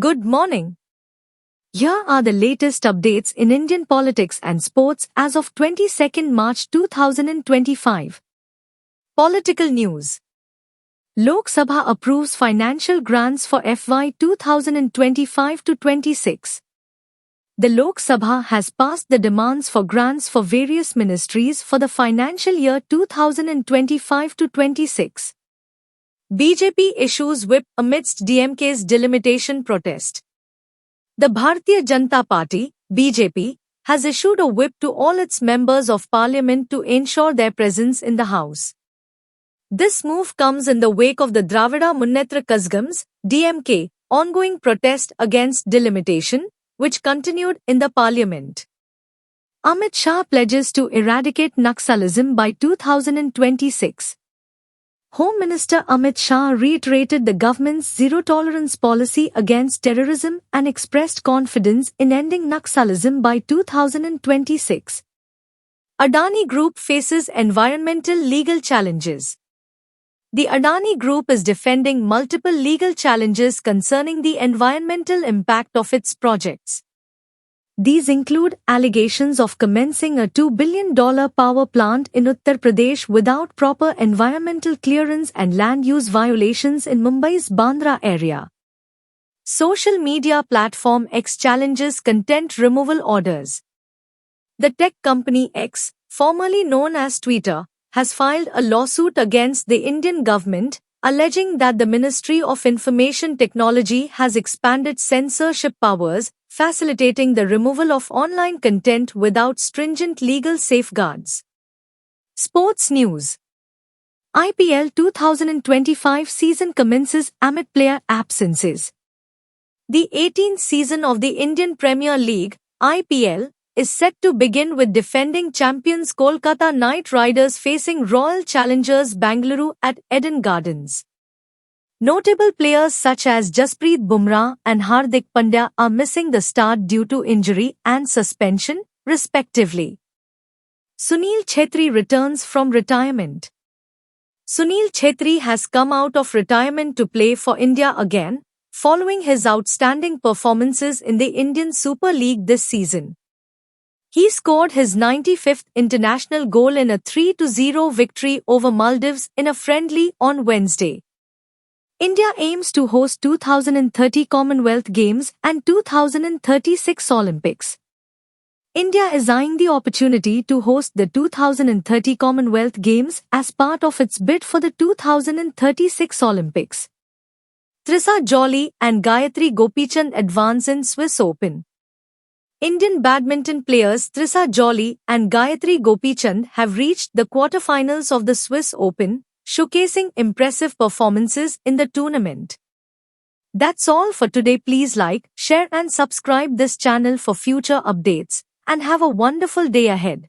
Good morning. Here are the latest updates in Indian politics and sports as of 22nd March 2025. Political news. Lok Sabha approves financial grants for FY 2025-26. The Lok Sabha has passed the demands for grants for various ministries for the financial year 2025-26. BJP issues whip amidst DMK's delimitation protest. The Bharatiya Janata Party, BJP, has issued a whip to all its members of parliament to ensure their presence in the house. This move comes in the wake of the Dravida Munnetra Kazhagam's, DMK, ongoing protest against delimitation, which continued in the parliament. Amit Shah pledges to eradicate Naxalism by 2026. Home Minister Amit Shah reiterated the government's zero-tolerance policy against terrorism and expressed confidence in ending Naxalism by 2026. Adani Group faces environmental legal challenges. The Adani Group is defending multiple legal challenges concerning the environmental impact of its projects. These include allegations of commencing a $2 billion power plant in Uttar Pradesh without proper environmental clearance and land use violations in Mumbai's Bandra area. Social media platform X challenges content removal orders. The tech company X, formerly known as Twitter, has filed a lawsuit against the Indian government, alleging that the Ministry of Information Technology has expanded censorship powers, facilitating the removal of online content without stringent legal safeguards. Sports news. IPL 2025 season commences amid player absences. The 18th season of the Indian Premier League, IPL, is set to begin with defending champions Kolkata Knight Riders facing Royal Challengers Bengaluru at Eden Gardens. Notable players such as Jasprit Bumrah and Hardik Pandya are missing the start due to injury and suspension, respectively. Sunil Chhetri returns from retirement. Sunil Chhetri has come out of retirement to play for India again, following his outstanding performances in the Indian Super League this season. He scored his 95th international goal in a 3-0 victory over Maldives in a friendly on Wednesday. India aims to host 2030 Commonwealth Games and 2036 Olympics. India is eyeing the opportunity to host the 2030 Commonwealth Games as part of its bid for the 2036 Olympics. Trisa Jolly and Gayatri Gopichand advance in Swiss Open. Indian badminton players Trisa Jolly and Gayatri Gopichand have reached the quarterfinals of the Swiss Open, showcasing impressive performances in the tournament. That's all for today. Please like, share and subscribe this channel for future updates, and have a wonderful day ahead.